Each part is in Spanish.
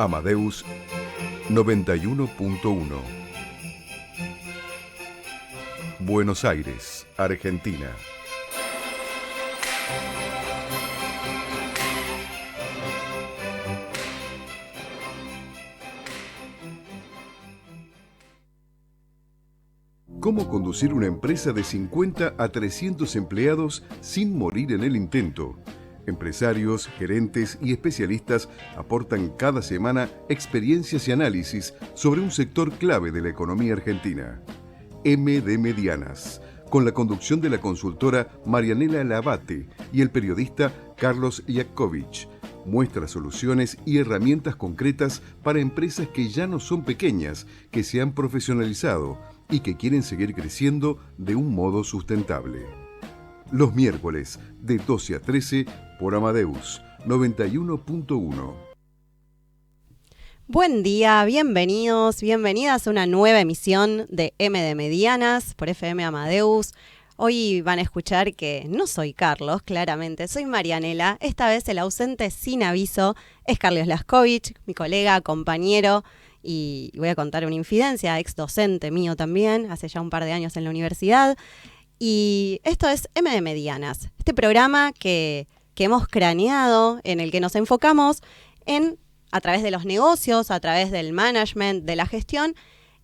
Amadeus 91.1. Buenos Aires, Argentina. ¿Cómo conducir una empresa de 50 a 300 empleados sin morir en el intento? Empresarios, gerentes y especialistas aportan cada semana experiencias y análisis sobre un sector clave de la economía argentina. M de Medianas, con la conducción de la consultora Marianela Labate y el periodista Carlos Iakovich. Muestra soluciones y herramientas concretas para empresas que ya no son pequeñas, que se han profesionalizado y que quieren seguir creciendo de un modo sustentable. Los miércoles, de 12 a 13, por Amadeus 91.1. Buen día, bienvenidos, bienvenidas a una nueva emisión de M de Medianas por FM Amadeus. Hoy van a escuchar que no soy Carlos, claramente, soy Marianela. Esta vez el ausente sin aviso es Carlos Iakovich, mi colega, compañero, y voy a contar una infidencia, ex docente mío también, hace ya un par de años en la universidad. Y esto es M de Medianas, este programa que hemos craneado, en el que nos enfocamos a través de los negocios, a través del management, de la gestión,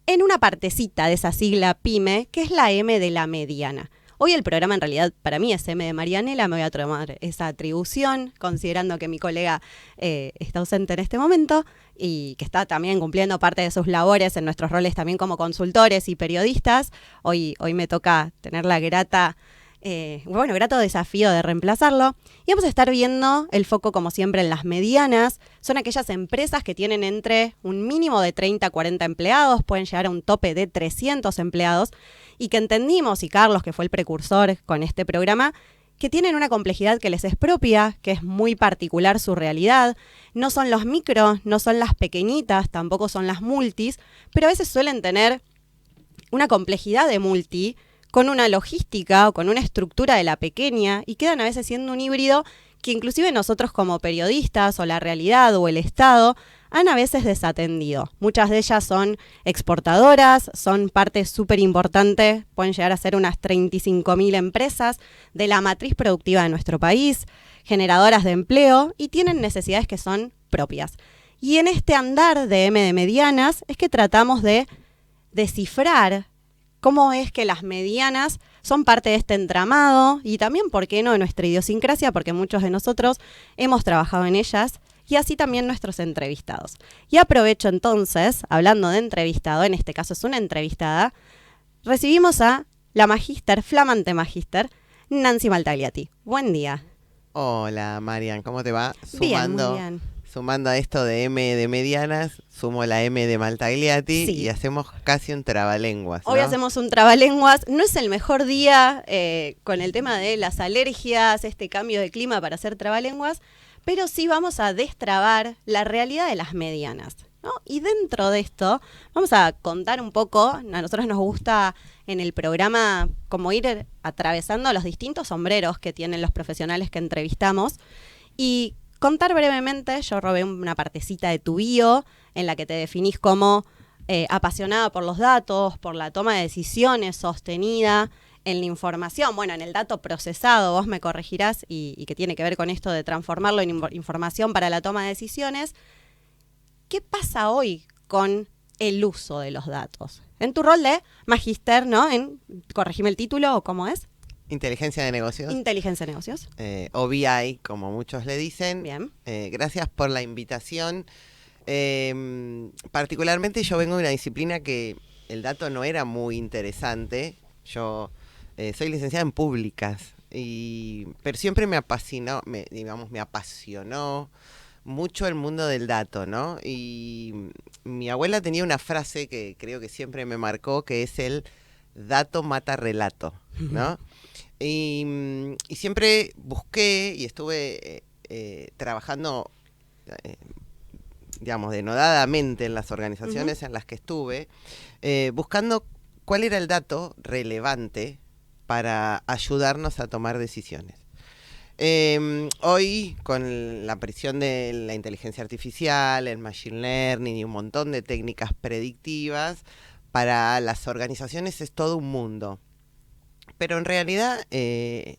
en una partecita de esa sigla PYME, que es la M de la mediana. Hoy el programa en realidad para mí es M de Marianela, me voy a tomar esa atribución, considerando que mi colega está ausente en este momento y que está también cumpliendo parte de sus labores en nuestros roles también como consultores y periodistas. Hoy me toca tener la grato desafío de reemplazarlo. Y vamos a estar viendo el foco, como siempre, en las medianas. Son aquellas empresas que tienen entre un mínimo de 30 a 40 empleados, pueden llegar a un tope de 300 empleados, y que entendimos, y Carlos, que fue el precursor con este programa, que tienen una complejidad que les es propia, que es muy particular su realidad. No son los micros, no son las pequeñitas, tampoco son las multis, pero a veces suelen tener una complejidad de multi, con una logística o con una estructura de la pequeña, y quedan a veces siendo un híbrido que inclusive nosotros como periodistas o la realidad o el Estado han a veces desatendido. Muchas de ellas son exportadoras, son parte súper importante, pueden llegar a ser unas 35.000 empresas de la matriz productiva de nuestro país, generadoras de empleo y tienen necesidades que son propias. Y en este andar de M de Medianas es que tratamos de descifrar cómo es que las medianas son parte de este entramado y también, ¿por qué no?, de nuestra idiosincrasia, porque muchos de nosotros hemos trabajado en ellas y así también nuestros entrevistados. Y aprovecho entonces, hablando de entrevistado, en este caso es una entrevistada, recibimos a la magíster, flamante magíster, Nancy Maltagliati. Buen día. Hola, Marian, ¿cómo te va? Bien, muy bien. Sumando a esto de M de medianas, sumo la M de Maltagliati, sí, y hacemos casi un trabalenguas, ¿no? Hoy hacemos un trabalenguas. No es el mejor día con el tema de las alergias, este cambio de clima para hacer trabalenguas, pero sí vamos a destrabar la realidad de las medianas, ¿no? Y dentro de esto vamos a contar un poco, a nosotros nos gusta en el programa como ir atravesando los distintos sombreros que tienen los profesionales que entrevistamos y contar brevemente. Yo robé una partecita de tu bio en la que te definís como apasionada por los datos, por la toma de decisiones sostenida en la información, bueno, en el dato procesado, vos me corregirás, y que tiene que ver con esto de transformarlo en información para la toma de decisiones. ¿Qué pasa hoy con el uso de los datos? En tu rol de magíster, ¿no? Corregime el título, ¿o cómo es? Inteligencia de negocios. Inteligencia de negocios. O BI, como muchos le dicen. Bien. Gracias por la invitación. Particularmente yo vengo de una disciplina que el dato no era muy interesante. Yo soy licenciada en públicas, pero siempre me apasionó mucho el mundo del dato, ¿no? Y mi abuela tenía una frase que creo que siempre me marcó, que es el dato mata relato, ¿no? Y siempre busqué y estuve trabajando, denodadamente en las organizaciones en las que estuve, buscando cuál era el dato relevante para ayudarnos a tomar decisiones. Hoy, con la aparición de la inteligencia artificial, el machine learning y un montón de técnicas predictivas, para las organizaciones es todo un mundo. Pero en realidad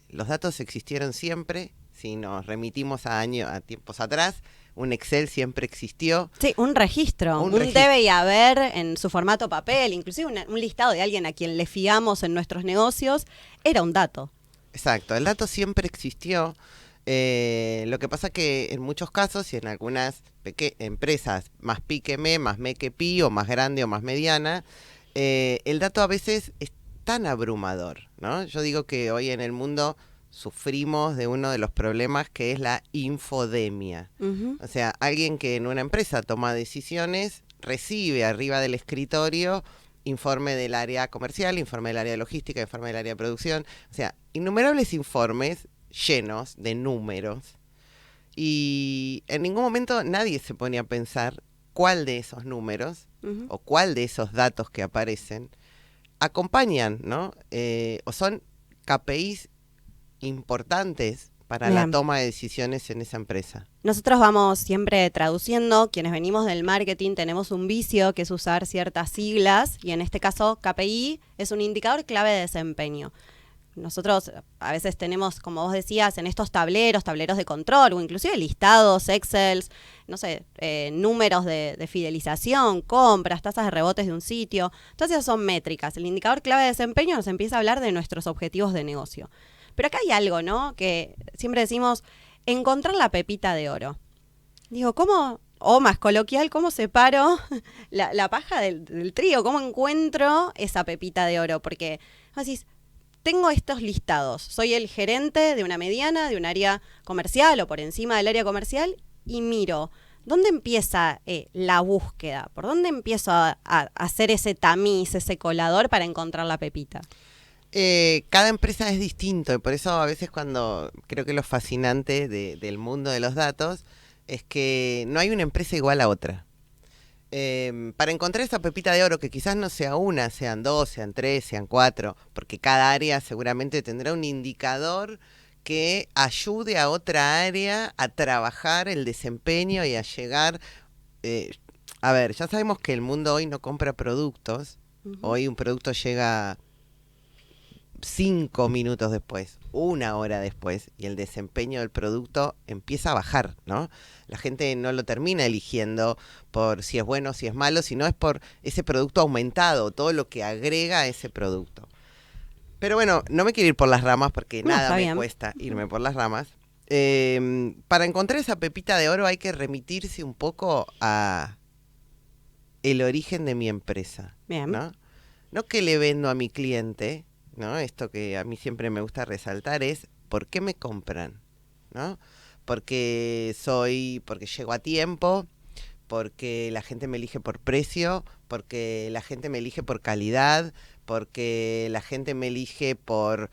los datos existieron siempre. Si nos remitimos a tiempos atrás, un Excel siempre existió. Sí, un registro, un debe y haber en su formato papel, inclusive un listado de alguien a quien le fiamos en nuestros negocios, era un dato. Exacto, el dato siempre existió. Lo que pasa que en muchos casos y en algunas empresas más pi que me, más me que pi, o más grande o más mediana, el dato a veces es tan abrumador, ¿no? Yo digo que hoy en el mundo sufrimos de uno de los problemas que es la infodemia. O sea, alguien que en una empresa toma decisiones, recibe arriba del escritorio informe del área comercial, informe del área de logística, informe del área de producción, o sea, innumerables informes llenos de números, y en ningún momento nadie se pone a pensar cuál de esos números o cuál de esos datos que aparecen acompañan, ¿no? O son KPIs importantes para la toma de decisiones en esa empresa. Nosotros vamos siempre traduciendo, quienes venimos del marketing tenemos un vicio que es usar ciertas siglas, y en este caso KPI es un indicador clave de desempeño. Nosotros a veces tenemos, como vos decías, en estos tableros de control, o inclusive listados, Excels, no sé, números de fidelización, compras, tasas de rebotes de un sitio. Todas esas son métricas. El indicador clave de desempeño nos empieza a hablar de nuestros objetivos de negocio. Pero acá hay algo, ¿no? Que siempre decimos, encontrar la pepita de oro. Digo, ¿cómo, o más coloquial, cómo separo la paja del trigo? ¿Cómo encuentro esa pepita de oro? Porque vos decís, tengo estos listados, soy el gerente de una mediana, de un área comercial o por encima del área comercial, y miro, ¿dónde empieza la búsqueda? ¿Por dónde empiezo a hacer ese tamiz, ese colador para encontrar la pepita? Cada empresa es distinto, y por eso a veces cuando creo que lo fascinante del mundo de los datos es que no hay una empresa igual a otra. Para encontrar esa pepita de oro, que quizás no sea una, sean dos, sean tres, sean cuatro, porque cada área seguramente tendrá un indicador que ayude a otra área a trabajar el desempeño y a llegar. A ver, ya sabemos que el mundo hoy no compra productos. Hoy un producto llega 5 minutos después, 1 hora después, y el desempeño del producto empieza a bajar, ¿no? La gente no lo termina eligiendo por si es bueno o si es malo, sino es por ese producto aumentado, todo lo que agrega a ese producto. Pero bueno, no me quiero ir por las ramas porque nada me cuesta irme por las ramas. Para encontrar esa pepita de oro hay que remitirse un poco a el origen de mi empresa, ¿no? No qué le vendo a mi cliente, ¿no? Esto que a mí siempre me gusta resaltar es ¿por qué me compran? ¿No? Porque llego a tiempo, porque la gente me elige por precio, porque la gente me elige por calidad, porque la gente me elige por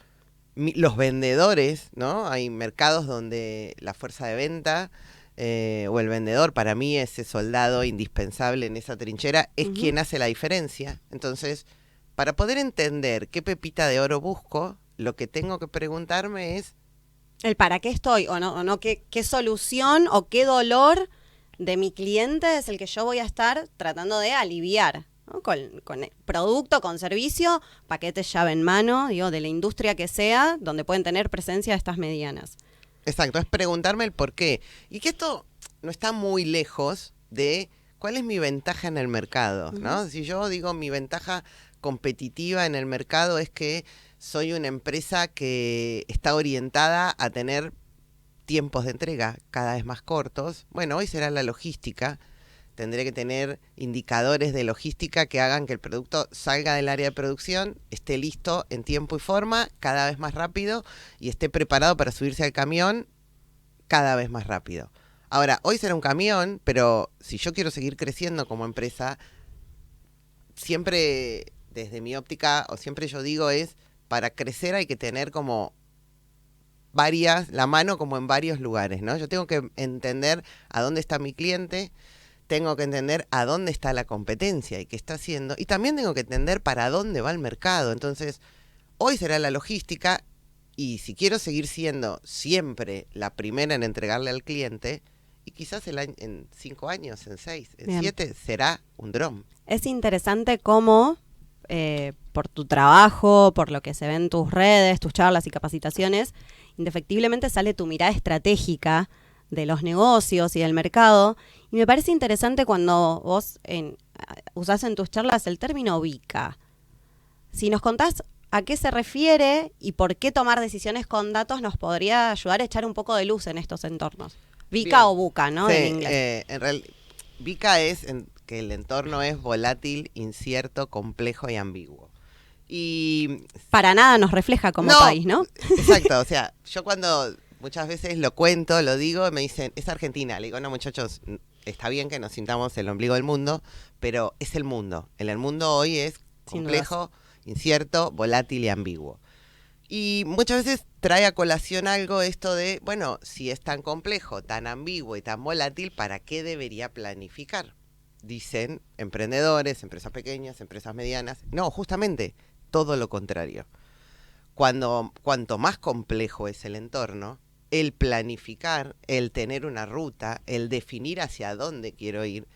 los vendedores, ¿no? Hay mercados donde la fuerza de venta o el vendedor, para mí ese soldado indispensable en esa trinchera, es quien hace la diferencia. Entonces, para poder entender qué pepita de oro busco, lo que tengo que preguntarme es el para qué estoy, o no qué solución o qué dolor de mi cliente es el que yo voy a estar tratando de aliviar, ¿no? Con producto, con servicio, paquete llave en mano, digo, de la industria que sea, donde pueden tener presencia estas medianas. Exacto, es preguntarme el por qué. Y que esto no está muy lejos de cuál es mi ventaja en el mercado, ¿no? Si yo digo mi ventaja competitiva en el mercado es que soy una empresa que está orientada a tener tiempos de entrega cada vez más cortos. Bueno, hoy será la logística. Tendré que tener indicadores de logística que hagan que el producto salga del área de producción, esté listo en tiempo y forma, cada vez más rápido, y esté preparado para subirse al camión cada vez más rápido. Ahora, hoy será un camión, pero si yo quiero seguir creciendo como empresa, siempre desde mi óptica, o siempre yo digo es, para crecer hay que tener como la mano como en varios lugares, ¿no? Yo tengo que entender a dónde está mi cliente, tengo que entender a dónde está la competencia y qué está haciendo, y también tengo que entender para dónde va el mercado. Entonces, hoy será la logística, Y si quiero seguir siendo siempre la primera en entregarle al cliente, y quizás en 5 años, en 6, en Bien. 7, será un dron. Es interesante cómo, por tu trabajo, por lo que se ve en tus redes, tus charlas y capacitaciones, indefectiblemente sale tu mirada estratégica de los negocios y del mercado. Y me parece interesante cuando vos usás en tus charlas el término VICA. Si nos contás a qué se refiere y por qué tomar decisiones con datos, nos podría ayudar a echar un poco de luz en estos entornos. VICA Bien. o VUCA, ¿no? Sí, En inglés. VICA es que el entorno es volátil, incierto, complejo y ambiguo. Y Para nada nos refleja como país, ¿no? Exacto, o sea, yo cuando muchas veces lo cuento, lo digo, me dicen, es Argentina. Le digo, no, muchachos, está bien que nos sintamos el ombligo del mundo, pero es el mundo. El mundo hoy es complejo, incierto, volátil y ambiguo. Y muchas veces trae a colación algo esto de, bueno, si es tan complejo, tan ambiguo y tan volátil, ¿para qué debería planificar? Dicen emprendedores, empresas pequeñas, empresas medianas. No, justamente todo lo contrario. Cuanto más complejo es el entorno, el planificar, el tener una ruta, el definir hacia dónde quiero ir,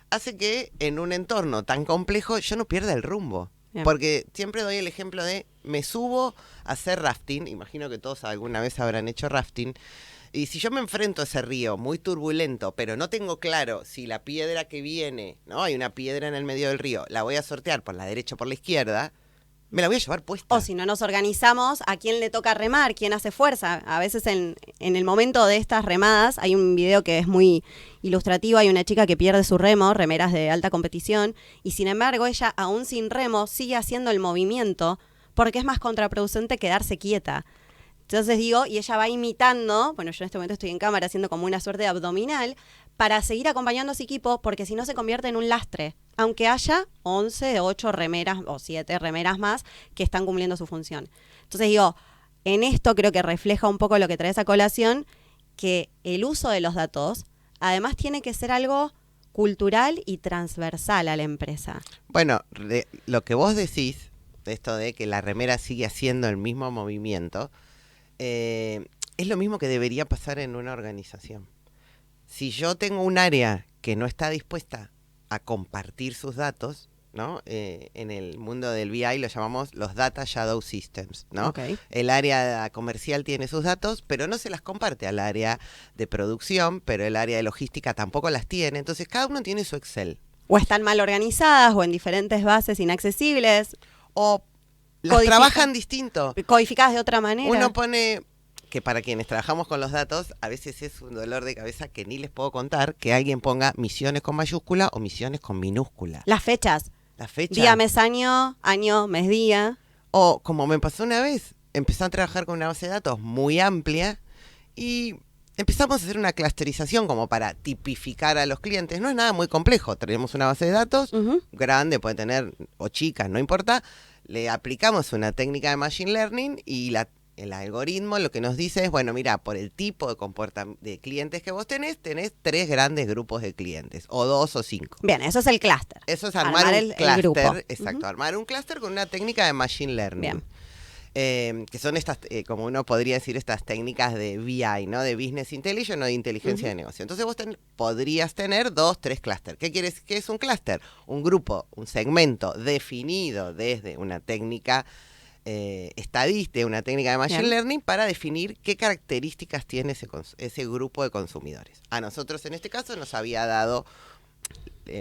hace que en un entorno tan complejo yo no pierda el rumbo. Bien. Porque siempre doy el ejemplo de, me subo a hacer rafting, imagino que todos alguna vez habrán hecho rafting, y si yo me enfrento a ese río muy turbulento, pero no tengo claro si la piedra que viene, ¿no? Hay una piedra en el medio del río, la voy a sortear por la derecha o por la izquierda, me la voy a llevar puesta. O si no nos organizamos, ¿a quién le toca remar? ¿Quién hace fuerza? A veces en el momento de estas remadas, hay un video que es muy ilustrativo, hay una chica que pierde su remo, remeras de alta competición, y sin embargo ella, aún sin remo, sigue haciendo el movimiento, porque es más contraproducente quedarse quieta. Entonces digo, y ella va imitando, bueno, yo en este momento estoy en cámara haciendo como una suerte de abdominal, para seguir acompañando a su equipo, porque si no se convierte en un lastre, aunque haya 11, 8 remeras o 7 remeras más que están cumpliendo su función. Entonces digo, en esto creo que refleja un poco lo que traes a colación, que el uso de los datos además tiene que ser algo cultural y transversal a la empresa. Bueno, lo que vos decís, esto de que la remera sigue haciendo el mismo movimiento, es lo mismo que debería pasar en una organización. Si yo tengo un área que no está dispuesta a compartir sus datos, ¿no? En el mundo del BI lo llamamos los Data Shadow Systems, ¿no? Okay. El área comercial tiene sus datos, pero no se las comparte al área de producción, pero el área de logística tampoco las tiene. Entonces cada uno tiene su Excel. O están mal organizadas o en diferentes bases inaccesibles. O las trabajan distinto. Codificadas de otra manera. Uno pone, que para quienes trabajamos con los datos, a veces es un dolor de cabeza que ni les puedo contar, que alguien ponga misiones con mayúscula o misiones con minúscula. Las fechas. La fecha. Día, mes, año, mes, día. O como me pasó una vez, empecé a trabajar con una base de datos muy amplia y empezamos a hacer una clusterización como para tipificar a los clientes. No es nada muy complejo. Tenemos una base de datos grande, puede tener, o chica, no importa. Le aplicamos una técnica de Machine Learning y el algoritmo lo que nos dice es, bueno, mira, por el tipo de clientes que vos tenés 3 grandes grupos de clientes, o 2 o 5. Bien, eso es el clúster. Eso es armar un clúster, exacto, armar un clúster con una técnica de Machine Learning. Bien. Que son estas, como uno podría decir, estas técnicas de BI, ¿no? De Business Intelligence o de inteligencia de negocio. Entonces vos podrías tener 2, 3 clústeres. ¿Qué es un clúster? Un grupo, un segmento definido desde una técnica estadística, una técnica de Machine Learning para definir qué características tiene ese grupo de consumidores. A nosotros en este caso nos había dado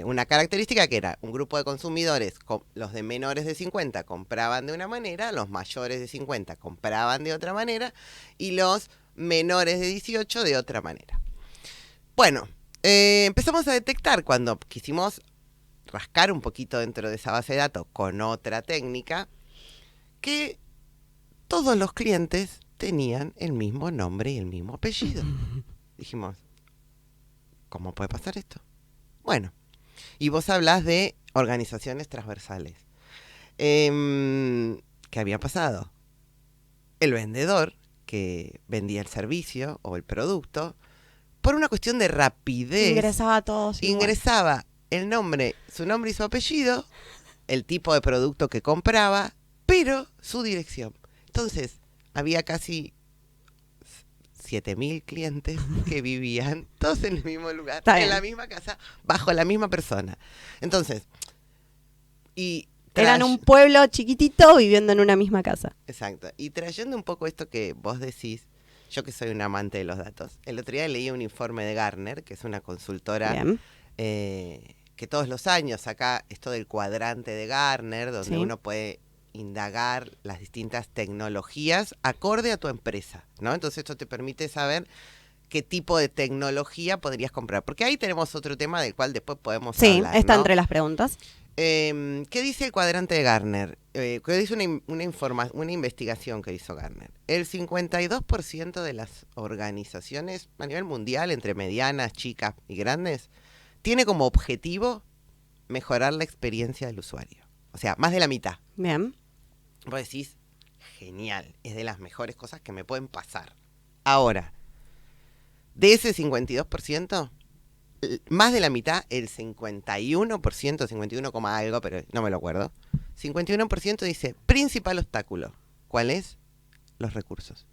una característica que era un grupo de consumidores, los de menores de 50 compraban de una manera, los mayores de 50 compraban de otra manera y los menores de 18 de otra manera. Bueno, empezamos a detectar cuando quisimos rascar un poquito dentro de esa base de datos con otra técnica que todos los clientes tenían el mismo nombre y el mismo apellido. Dijimos, ¿cómo puede pasar esto? Bueno, y vos hablás de organizaciones transversales. ¿Qué había pasado? El vendedor que vendía el servicio o el producto, por una cuestión de rapidez, ingresaba a todos. Ingresaba el nombre, su nombre y su apellido, el tipo de producto que compraba, pero su dirección. Entonces, había casi 7.000 clientes que vivían todos en el mismo lugar, en la misma casa, bajo la misma persona. Entonces, eran un pueblo chiquitito viviendo en una misma casa. Exacto. Y trayendo un poco esto que vos decís, yo que soy un amante de los datos, el otro día leí un informe de Gartner, que es una consultora que todos los años saca esto del cuadrante de Gartner, donde uno puede indagar las distintas tecnologías acorde a tu empresa, ¿no? Entonces esto te permite saber qué tipo de tecnología podrías comprar. Porque ahí tenemos otro tema del cual después podemos hablar, está ¿no? entre las preguntas. ¿Qué dice el cuadrante de Gartner? ¿Qué dice una investigación que hizo Gartner? El 52% de las organizaciones a nivel mundial, entre medianas, chicas y grandes, tiene como objetivo mejorar la experiencia del usuario. O sea, más de la mitad. Bien. Vos decís, genial, es de las mejores cosas que me pueden pasar. Ahora, de ese 52%, más de la mitad, el 51%, 51, algo, pero no me lo acuerdo, 51% dice, principal obstáculo. ¿Cuál es? Los recursos.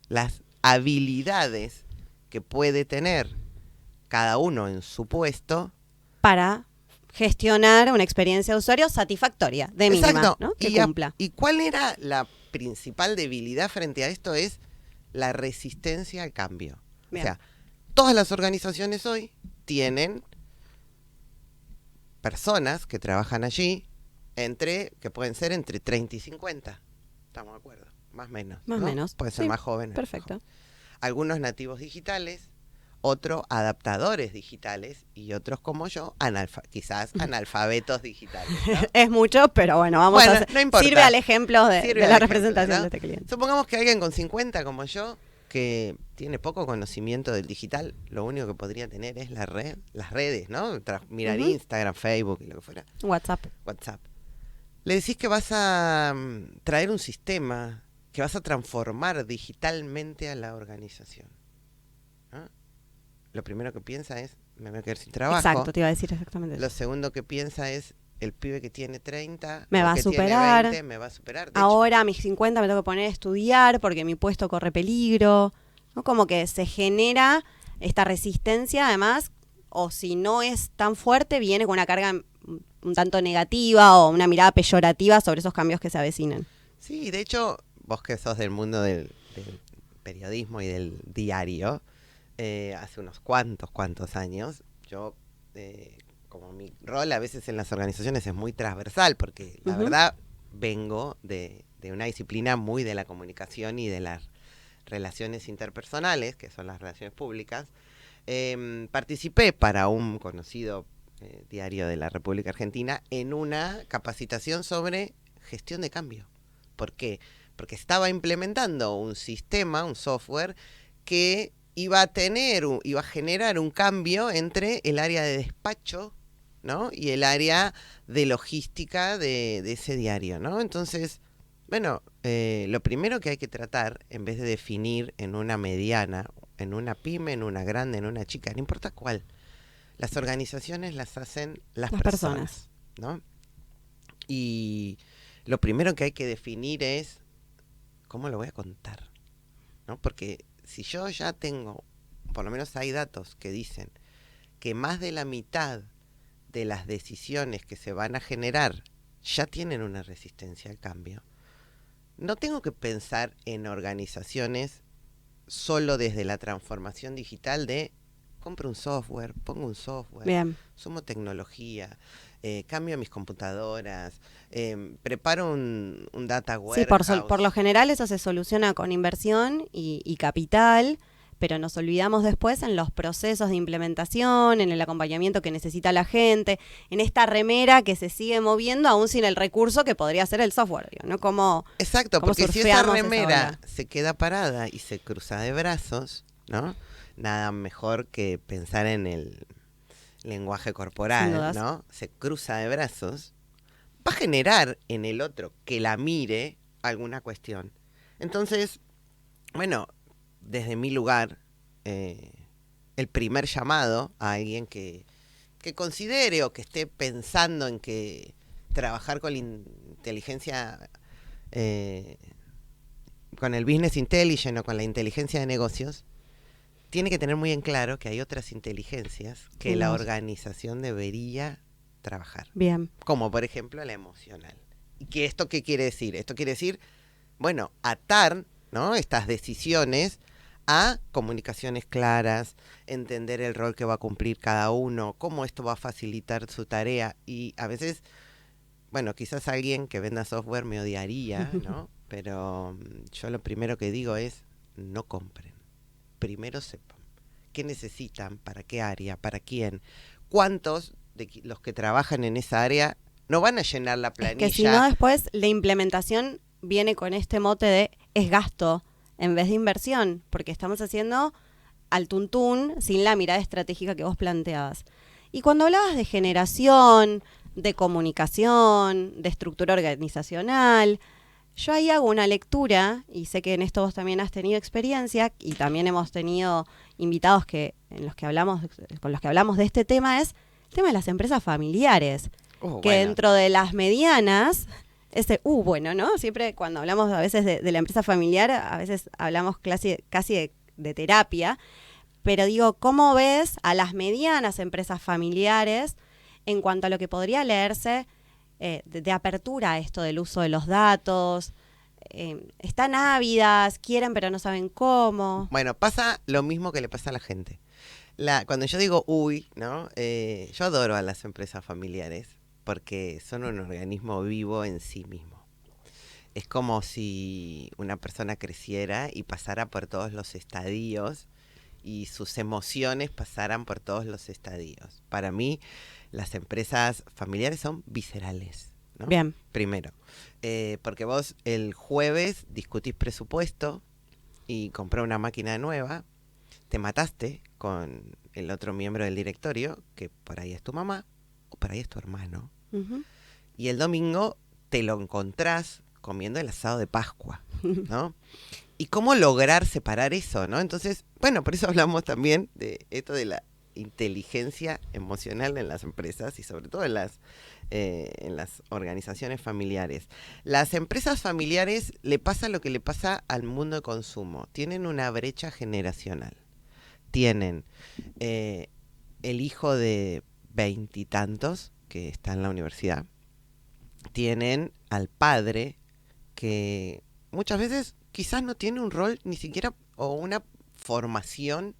Las habilidades que puede tener cada uno en su puesto para gestionar una experiencia de usuario satisfactoria, de mínima, exacto, ¿no? Que cumpla. ¿Y cuál era la principal debilidad frente a esto? Es la resistencia al cambio. Bien. O sea, todas las organizaciones hoy tienen personas que trabajan allí que pueden ser entre 30 y 50. ¿Estamos de acuerdo? Más o menos. Más o ¿no? menos. Pueden ser más jóvenes. Perfecto. Algunos nativos digitales, otros adaptadores digitales y otros como yo, quizás analfabetos digitales, ¿no? Es mucho, pero bueno, vamos a hacer. No importa. Sirve al ejemplo de la representación, ¿no? De este cliente. Supongamos que alguien con 50 como yo, que tiene poco conocimiento del digital, lo único que podría tener es las redes, ¿no? Mirar Instagram, Facebook y lo que fuera. WhatsApp. Le decís que vas a traer un sistema, que vas a transformar digitalmente a la organización, ¿no? Lo primero que piensa es, me voy a quedar sin trabajo. Exacto, te iba a decir exactamente eso. Lo segundo que piensa es, el pibe que tiene 30, me va a superar. Tiene 20, me va a superar. Ahora a mis 50 me tengo que poner a estudiar porque mi puesto corre peligro, ¿no? Como que se genera esta resistencia, además, o si no es tan fuerte, viene con una carga un tanto negativa o una mirada peyorativa sobre esos cambios que se avecinan. Sí, de hecho, vos que sos del mundo del periodismo y del diario, hace unos cuantos años, yo, como mi rol a veces en las organizaciones es muy transversal, porque la verdad vengo de una disciplina muy de la comunicación y de las relaciones interpersonales, que son las relaciones públicas. Participé para un conocido diario de la República Argentina en una capacitación sobre gestión de cambio. ¿Por qué? Porque estaba implementando un sistema, un software, que iba a generar un cambio entre el área de despacho, ¿no? Y el área de logística de ese diario, ¿no? Entonces, bueno, lo primero que hay que tratar, en vez de definir en una mediana, en una pyme, en una grande, en una chica, no importa cuál, las organizaciones las hacen las personas, ¿no? Y lo primero que hay que definir es cómo lo voy a contar, ¿no? Porque si yo ya tengo, por lo menos hay datos que dicen que más de la mitad de las decisiones que se van a generar ya tienen una resistencia al cambio, no tengo que pensar en organizaciones solo desde la transformación digital de compro un software, pongo un software, bien, sumo tecnología, cambio mis computadoras, preparo un data warehouse. Sí, por lo general eso se soluciona con inversión y capital, pero nos olvidamos después en los procesos de implementación, en el acompañamiento que necesita la gente, en esta remera que se sigue moviendo aún sin el recurso que podría ser el software, ¿no? Exacto, porque si esa remera se queda parada y se cruza de brazos, ¿no? Nada mejor que pensar en el lenguaje corporal, ¿no? Se cruza de brazos, va a generar en el otro que la mire alguna cuestión. Entonces, bueno, desde mi lugar, el primer llamado a alguien que considere o que esté pensando en que trabajar con la inteligencia con el business intelligence o con la inteligencia de negocios, tiene que tener muy en claro que hay otras inteligencias que la organización debería trabajar. Bien. Como por ejemplo la emocional. ¿Y esto qué quiere decir? Esto quiere decir, bueno, atar, ¿no?, estas decisiones a comunicaciones claras, entender el rol que va a cumplir cada uno, cómo esto va a facilitar su tarea. Y a veces, bueno, quizás alguien que venda software me odiaría, ¿no? Pero yo lo primero que digo es, no compren. Primero sepan qué necesitan, para qué área, para quién, cuántos de los que trabajan en esa área no van a llenar la planilla. Es que si no, después la implementación viene con este mote de es gasto en vez de inversión, porque estamos haciendo al tuntún sin la mirada estratégica que vos planteabas. Y cuando hablabas de generación, de comunicación, de estructura organizacional, yo ahí hago una lectura, y sé que en esto vos también has tenido experiencia, y también hemos tenido invitados con los que hablamos de este tema, es el tema de las empresas familiares, que bueno, dentro de las medianas, bueno, ¿no? Siempre cuando hablamos a veces de la empresa familiar, a veces hablamos casi de terapia, pero digo, ¿cómo ves a las medianas empresas familiares en cuanto a lo que podría leerse de apertura a esto del uso de los datos? Están ávidas, quieren pero no saben cómo. Bueno, pasa lo mismo que le pasa a la gente. Cuando yo digo ¿no? Yo adoro a las empresas familiares porque son un organismo vivo en sí mismo. Es como si una persona creciera y pasara por todos los estadios y sus emociones pasaran por todos los estadios. Para mí, las empresas familiares son viscerales, ¿no? Bien. Primero, porque vos el jueves discutís presupuesto y compré una máquina nueva, te mataste con el otro miembro del directorio, que por ahí es tu mamá o por ahí es tu hermano, y el domingo te lo encontrás comiendo el asado de Pascua, ¿no? ¿Y cómo lograr separar eso, no? Entonces, bueno, por eso hablamos también de esto de la inteligencia emocional en las empresas y sobre todo en las organizaciones familiares. Las empresas familiares le pasa lo que le pasa al mundo de consumo. Tienen una brecha generacional. Tienen el hijo de 20 y tantos que está en la universidad. Tienen al padre que muchas veces quizás no tiene un rol ni siquiera o una formación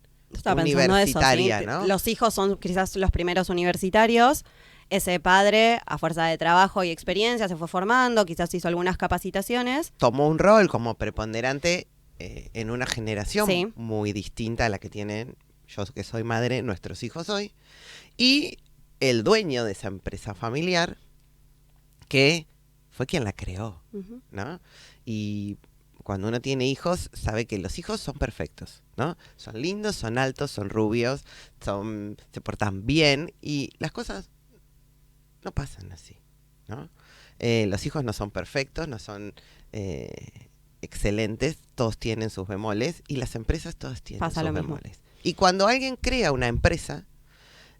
universitaria, eso, ¿sí? ¿no? Los hijos son quizás los primeros universitarios. Ese padre, a fuerza de trabajo y experiencia, se fue formando, quizás hizo algunas capacitaciones. Tomó un rol como preponderante en una generación Sí. muy distinta a la que tienen, yo que soy madre, nuestros hijos hoy. Y el dueño de esa empresa familiar, que fue quien la creó, ¿no? Y cuando uno tiene hijos, sabe que los hijos son perfectos, ¿no? Son lindos, son altos, son rubios, se portan bien y las cosas no pasan así, ¿no? Los hijos no son perfectos, no son excelentes, todos tienen sus bemoles y las empresas todas tienen sus bemoles. Y cuando alguien crea una empresa,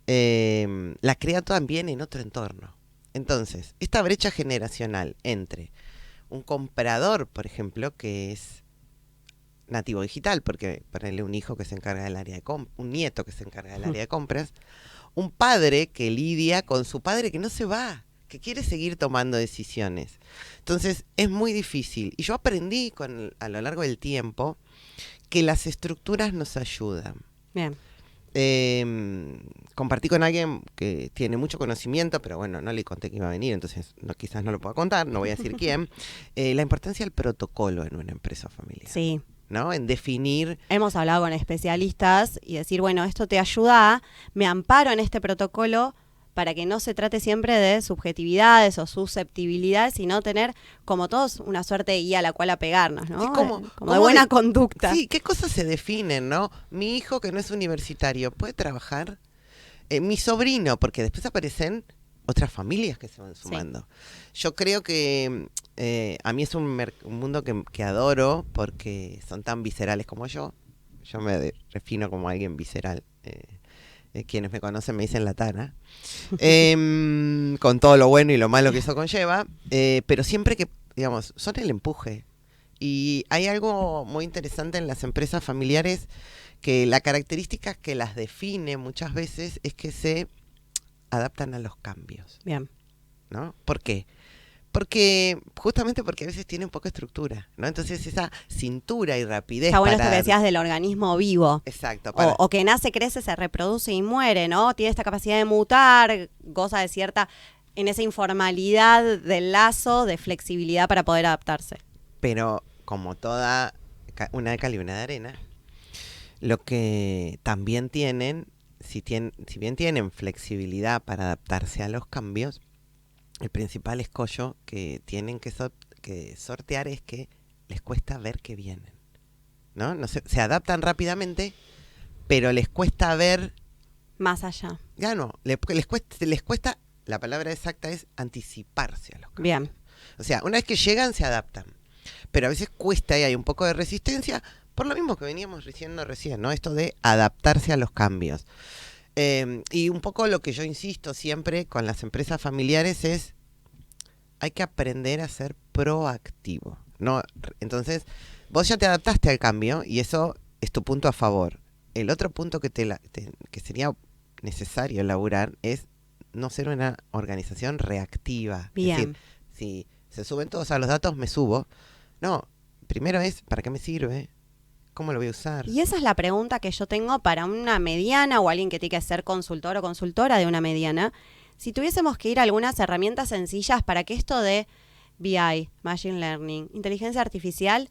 la crea también en otro entorno. Entonces, esta brecha generacional entre un comprador, por ejemplo, que es nativo digital, porque ponerle un hijo que se encarga del área de un nieto que se encarga del área de compras, un padre que lidia con su padre que no se va, que quiere seguir tomando decisiones. Entonces, es muy difícil. Y yo aprendí a lo largo del tiempo que las estructuras nos ayudan. Bien. Compartí con alguien que tiene mucho conocimiento, pero bueno, no le conté que iba a venir, entonces quizás no lo pueda contar, no voy a decir quién, la importancia del protocolo en una empresa familiar. Sí. ¿No? En definir. Hemos hablado con especialistas y decir, bueno, esto te ayuda, me amparo en este protocolo para que no se trate siempre de subjetividades o susceptibilidades, sino tener como todos una suerte de guía a la cual apegarnos, ¿no? Sí, como de buena conducta. Sí, ¿qué cosas se definen, no? Mi hijo que no es universitario, ¿puede trabajar? Mi sobrino, porque después aparecen otras familias que se van sumando. Sí. Yo creo que a mí es un mundo que adoro porque son tan viscerales como yo. Yo me defino como alguien visceral. Quienes me conocen me dicen la Tana, con todo lo bueno y lo malo que eso conlleva, pero siempre que, digamos, son el empuje. Y hay algo muy interesante en las empresas familiares, que la característica que las define muchas veces es que se adaptan a los cambios. Bien. ¿No? ¿Por qué? Justamente porque a veces tienen poca estructura, ¿no? Entonces esa cintura y rapidez. Está bueno esto que decías del organismo vivo. Exacto. O que nace, crece, se reproduce y muere, ¿no? Tiene esta capacidad de mutar, goza de cierta, en esa informalidad del lazo, de flexibilidad para poder adaptarse. Pero como toda una de cal y una de arena, lo que también tienen, si bien tienen flexibilidad para adaptarse a los cambios, el principal escollo que tienen que sortear es que les cuesta ver que vienen, ¿no? No se adaptan rápidamente, pero les cuesta ver más allá. Ya no, les cuesta, la palabra exacta es anticiparse a los cambios. Bien. O sea, una vez que llegan se adaptan, pero a veces cuesta y hay un poco de resistencia, por lo mismo que veníamos diciendo recién, ¿no? Esto de adaptarse a los cambios. Y un poco lo que yo insisto siempre con las empresas familiares es, hay que aprender a ser proactivo, ¿no? Entonces, vos ya te adaptaste al cambio y eso es tu punto a favor. El otro punto que sería necesario elaborar es no ser una organización reactiva. Bien. Es decir, si se suben todos a los datos, me subo. No, primero es, ¿para qué me sirve? ¿Cómo lo voy a usar? Y esa es la pregunta que yo tengo para una mediana o alguien que tiene que ser consultor o consultora de una mediana. Si tuviésemos que ir a algunas herramientas sencillas para que esto de BI, Machine Learning, inteligencia artificial,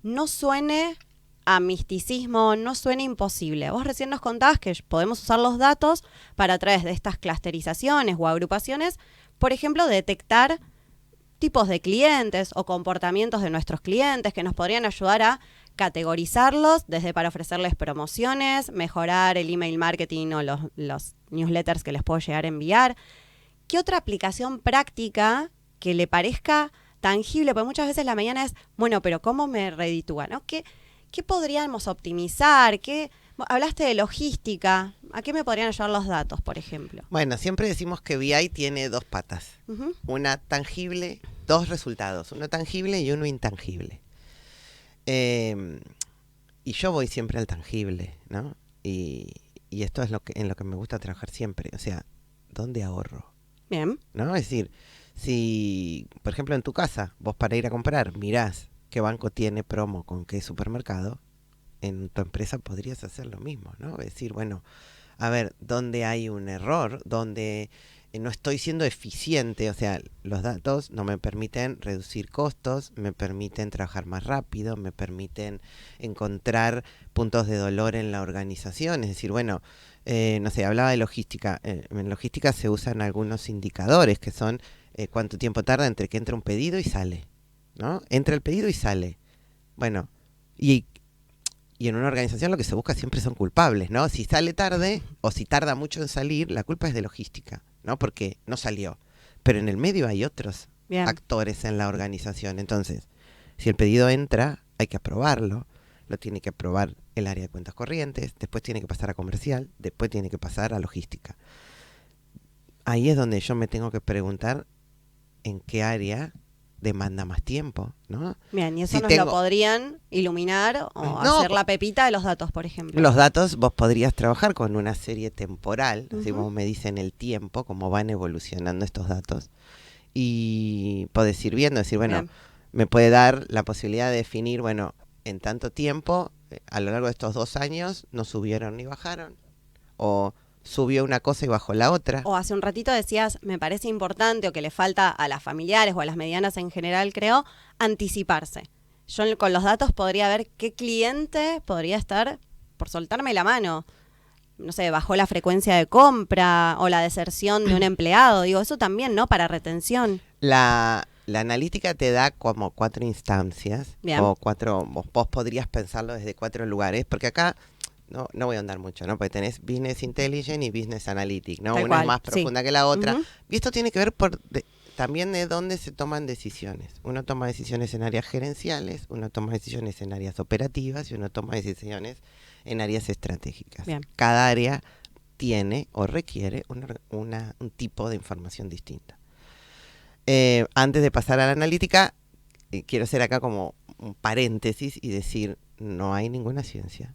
no suene a misticismo, no suene imposible. Vos recién nos contabas que podemos usar los datos para, a través de estas clusterizaciones o agrupaciones, por ejemplo, detectar tipos de clientes o comportamientos de nuestros clientes que nos podrían ayudar a categorizarlos, desde para ofrecerles promociones, mejorar el email marketing o los newsletters que les puedo llegar a enviar. ¿Qué otra aplicación práctica que le parezca tangible? Porque muchas veces la mañana es, bueno, pero ¿cómo me reditúa, no? ¿Qué podríamos optimizar? Hablaste de logística. ¿A qué me podrían ayudar los datos, por ejemplo? Bueno, siempre decimos que BI tiene dos patas. Uh-huh. Una tangible, dos resultados, uno tangible y uno intangible. Y yo voy siempre al tangible, ¿no? Y esto es en lo que me gusta trabajar siempre. O sea, ¿dónde ahorro? Bien. ¿No? Es decir, si, por ejemplo, en tu casa, vos para ir a comprar mirás qué banco tiene promo con qué supermercado, en tu empresa podrías hacer lo mismo, ¿no? Es decir, bueno, a ver, ¿dónde hay un error? ¿Dónde no estoy siendo eficiente? O sea, los datos no me permiten reducir costos, me permiten trabajar más rápido, me permiten encontrar puntos de dolor en la organización. Es decir, bueno, no sé, hablaba de logística. En logística se usan algunos indicadores que son cuánto tiempo tarda entre que entra un pedido y sale, ¿no? Entra el pedido y sale. Bueno, y en una organización lo que se busca siempre son culpables, ¿no? Si sale tarde o si tarda mucho en salir, la culpa es de logística, ¿no? Porque no salió. Pero en el medio hay otros actores en la organización. Entonces, si el pedido entra, hay que aprobarlo. Lo tiene que aprobar el área de cuentas corrientes, después tiene que pasar a comercial, después tiene que pasar a logística. Ahí es donde yo me tengo que preguntar en qué área demanda más tiempo, ¿no? Bien, y eso lo podrían iluminar o hacer la pepita de los datos, por ejemplo. Los datos vos podrías trabajar con una serie temporal, así como me dicen el tiempo, cómo van evolucionando estos datos, y podés ir viendo, decir, bueno, bien, me puede dar la posibilidad de definir, bueno, en tanto tiempo, a lo largo de estos 2 años, no subieron ni bajaron, o subió una cosa y bajó la otra. O hace un ratito decías, me parece importante o que le falta a las familiares o a las medianas en general, creo, anticiparse. Yo con los datos podría ver qué cliente podría estar por soltarme la mano. No sé, bajó la frecuencia de compra o la deserción de un empleado. Digo, eso también, ¿no? Para retención. La analítica te da como 4 instancias. Bien. O 4, vos podrías pensarlo desde 4 lugares, porque acá no voy a andar mucho, ¿no? Porque tenés Business Intelligence y Business Analytics, ¿no? Una es más profunda que la otra. Y esto tiene que ver también de dónde se toman decisiones. Uno toma decisiones en áreas gerenciales, uno toma decisiones en áreas operativas y uno toma decisiones en áreas estratégicas. Bien. Cada área tiene o requiere un tipo de información distinta. Antes de pasar a la analítica, quiero ser acá como un paréntesis y decir, no hay ninguna ciencia.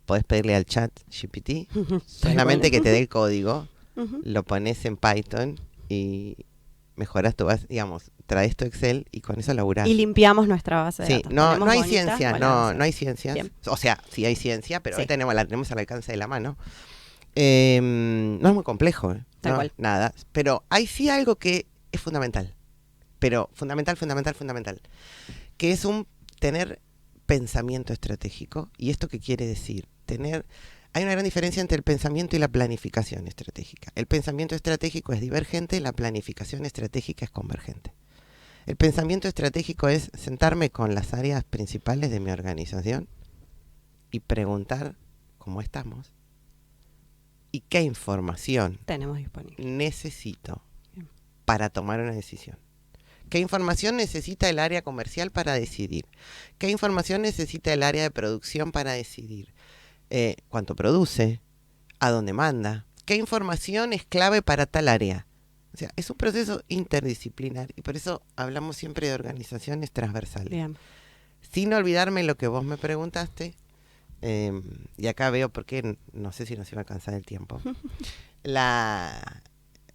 Podés pedirle al chat GPT solamente que te dé el código, lo pones en Python y mejoras tu base, digamos, traes tu Excel y con eso laburás. Y limpiamos nuestra base de datos. No Ponemos hay bonita, ciencia, bueno, no hay ciencias. Bien. O sea, sí hay ciencia, pero Sí. hoy la tenemos al alcance de la mano. No es muy complejo, Tal ¿no? cual. Nada. Pero hay sí algo que es fundamental. Pero fundamental, que es tener pensamiento estratégico. ¿Y esto qué quiere decir? Hay una gran diferencia entre el pensamiento y la planificación estratégica. El pensamiento estratégico es divergente, la planificación estratégica es convergente. El pensamiento estratégico es sentarme con las áreas principales de mi organización y preguntar cómo estamos y qué información Tenemos disponible. necesito Bien. para tomar una decisión. ¿Qué información necesita el área comercial para decidir? ¿Qué información necesita el área de producción para decidir? ¿Cuánto produce? ¿A dónde manda? ¿Qué información es clave para tal área? O sea, es un proceso interdisciplinar y por eso hablamos siempre de organizaciones transversales. Bien. Sin olvidarme lo que vos me preguntaste, y acá veo por qué, no sé si nos iba a alcanzar el tiempo.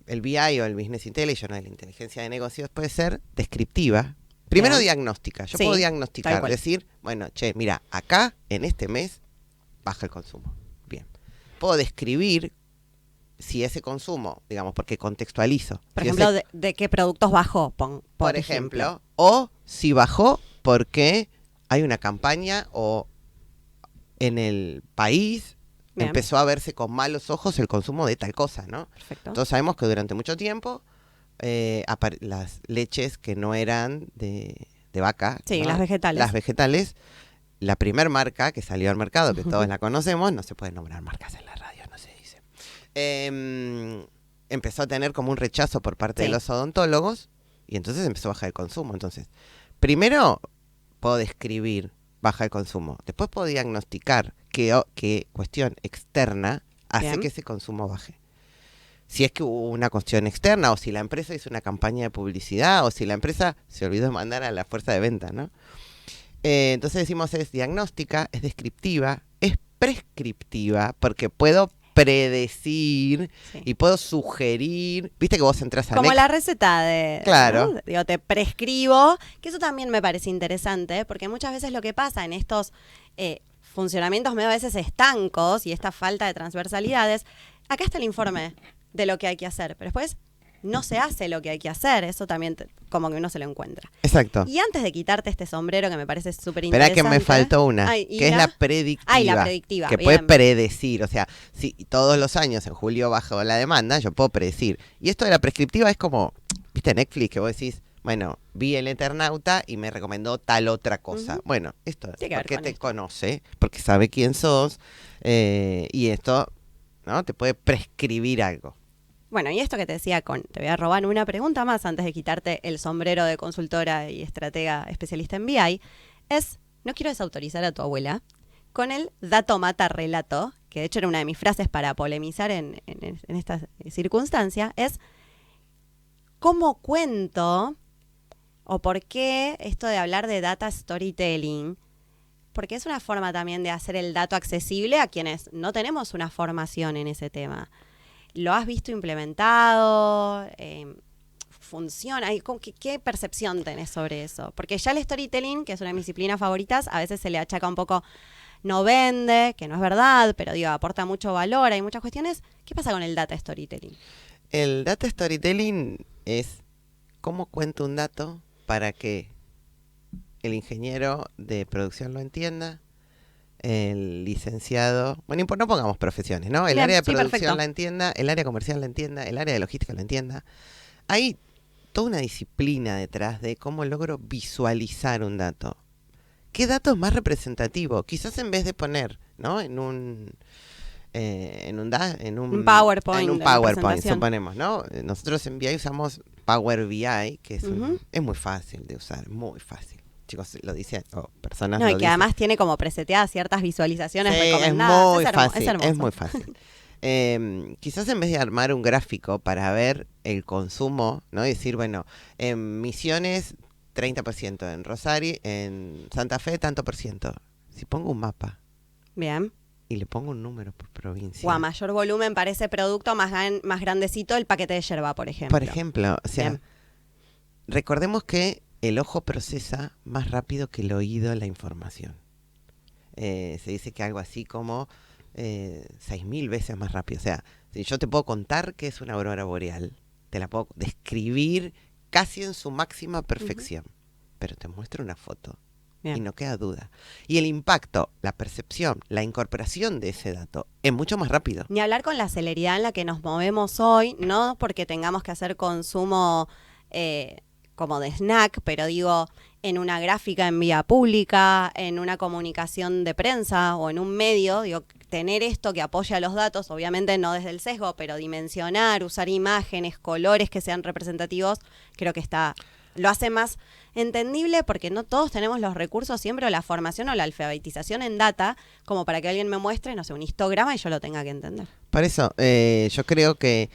El BI o el Business Intelligence o la inteligencia de negocios puede ser descriptiva. Primero Bien. diagnóstica. Yo Sí, puedo tal diagnosticar, cual. decir, bueno, mira, acá en este mes baja el consumo. Bien. Puedo describir si ese consumo, digamos, porque contextualizo. Por si ejemplo, ese- de qué productos bajó, por ejemplo, o si bajó porque hay una campaña o en el país Bien. empezó a verse con malos ojos el consumo de tal cosa, ¿no? Perfecto. Entonces sabemos que durante mucho tiempo las leches que no eran de vaca, Sí, ¿no? las vegetales. Las vegetales, la primer marca que salió al mercado, que todos la conocemos, no se puede nombrar marcas en la radio, no se dice. Empezó a tener como un rechazo por parte de Sí. los odontólogos y entonces empezó a bajar el consumo. Entonces, primero puedo describir baja el consumo, después puedo diagnosticar qué cuestión externa hace Bien. que ese consumo baje. Si es que hubo una cuestión externa o si la empresa hizo una campaña de publicidad o si la empresa se olvidó de mandar a la fuerza de venta, ¿no? Entonces decimos es diagnóstica, es descriptiva, es prescriptiva porque puedo predecir Sí. y puedo sugerir. Viste que vos entras a Como Next. la receta de... Claro. ¿no? Digo, te prescribo, que eso también me parece interesante, porque muchas veces lo que pasa en estos funcionamientos medio a veces estancos y esta falta de transversalidades, acá está el informe de lo que hay que hacer, pero después no se hace lo que hay que hacer, eso también como que uno se lo encuentra. Exacto. Y antes de quitarte este sombrero que me parece súper Espera interesante... que me faltó una, Ay, ¿y que es la predictiva. Ay, la predictiva, que bien. puede predecir, o sea, si todos los años en julio bajó la demanda, yo puedo predecir. Y esto de la prescriptiva es como, viste Netflix, que vos decís, bueno, vi El Eternauta y me recomendó tal otra cosa. Ujú. Bueno, esto es Tiene que ver porque con te esto. conoce, porque sabe quién sos, y esto, ¿no? Te puede prescribir algo. Bueno, y esto que te decía, te voy a robar una pregunta más antes de quitarte el sombrero de consultora y estratega especialista en BI, es, no quiero desautorizar a tu abuela, con el dato mata relato, que de hecho era una de mis frases para polemizar en esta circunstancia, es cómo cuento o por qué esto de hablar de data storytelling, porque es una forma también de hacer el dato accesible a quienes no tenemos una formación en ese tema. ¿Lo has visto implementado? ¿Funciona? ¿Qué percepción tenés sobre eso? Porque ya el storytelling, que es una de mis disciplinas favoritas, a veces se le achaca un poco, no vende, que no es verdad, pero digo, aporta mucho valor, hay muchas cuestiones. ¿Qué pasa con el data storytelling? El data storytelling es cómo cuento un dato para que el ingeniero de producción lo entienda, el licenciado, bueno, no pongamos profesiones, ¿no? El Bien, área de sí, producción perfecto. la entienda, el área comercial la entienda, el área de logística la entienda. Hay toda una disciplina detrás de cómo logro visualizar un dato. ¿Qué dato es más representativo? Quizás en vez de poner, ¿no? En un Un PowerPoint. En un de PowerPoint, presentación. suponemos, ¿no? Nosotros en BI usamos Power BI, que es, Ujú. es muy fácil de usar, muy fácil. Chicos, lo dicen, personas No, y lo que dicen. además tiene como preseteadas ciertas visualizaciones Sí, recomendadas. es muy hermoso, fácil, hermoso. es muy fácil. Quizás en vez de armar un gráfico para ver el consumo, ¿no? Y decir, bueno, en Misiones 30%, en Rosario, en Santa Fe, tanto por ciento. Si pongo un mapa Bien. y le pongo un número por provincia. O a mayor volumen para ese producto más grandecito el paquete de yerba, por ejemplo. Por ejemplo, o sea, Bien. recordemos que el ojo procesa más rápido que el oído la información. Se dice que algo así como 6.000 veces más rápido. O sea, si yo te puedo contar que es una aurora boreal, te la puedo describir casi en su máxima perfección, pero te muestro una foto. Bien. Y no queda duda. Y el impacto, la percepción, la incorporación de ese dato es mucho más rápido. Ni hablar con la celeridad en la que nos movemos hoy, no porque tengamos que hacer consumo como de snack, pero digo, en una gráfica en vía pública, en una comunicación de prensa o en un medio, digo, tener esto que apoya los datos, obviamente no desde el sesgo, pero dimensionar, usar imágenes, colores que sean representativos, creo que lo hace más entendible porque no todos tenemos los recursos siempre o la formación o la alfabetización en data como para que alguien me muestre, no sé, un histograma y yo lo tenga que entender. Por eso, yo creo que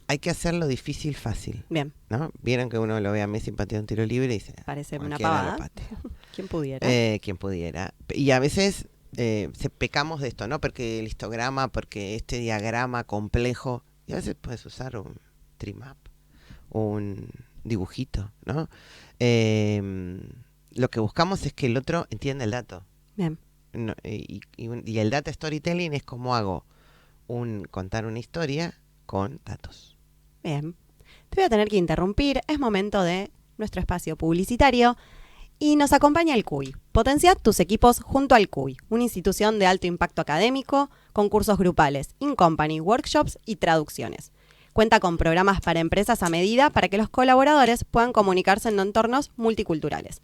hay que hacerlo difícil fácil. Bien. ¿No? Vieron que uno lo ve a Messi patear un tiro libre y dice, Parece una cualquiera pavada. lo patea. ¿Quién pudiera? Quien pudiera. Y a veces pecamos de esto, ¿no? Porque el histograma, porque este diagrama complejo, y a veces puedes usar un trimap, un dibujito, ¿no? Lo que buscamos es que el otro entienda el dato. Bien. No, y el data storytelling es como hago contar una historia con datos. Bien. Te voy a tener que interrumpir. Es momento de nuestro espacio publicitario. Y nos acompaña el CUI. Potencia tus equipos junto al CUI, una institución de alto impacto académico, con cursos grupales, in-company, workshops y traducciones. Cuenta con programas para empresas a medida para que los colaboradores puedan comunicarse en entornos multiculturales.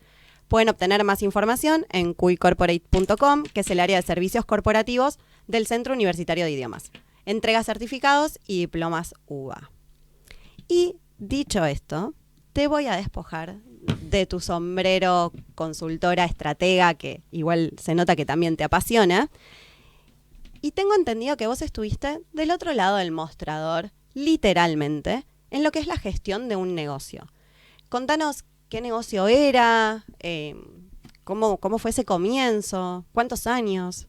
Pueden obtener más información en cuicorporate.com, que es el área de servicios corporativos del Centro Universitario de Idiomas. Entrega certificados y diplomas UBA. Y dicho esto, te voy a despojar de tu sombrero consultora, estratega, que igual se nota que también te apasiona. Y tengo entendido que vos estuviste del otro lado del mostrador, literalmente, en lo que es la gestión de un negocio. Contanos qué negocio era, cómo fue ese comienzo, cuántos años.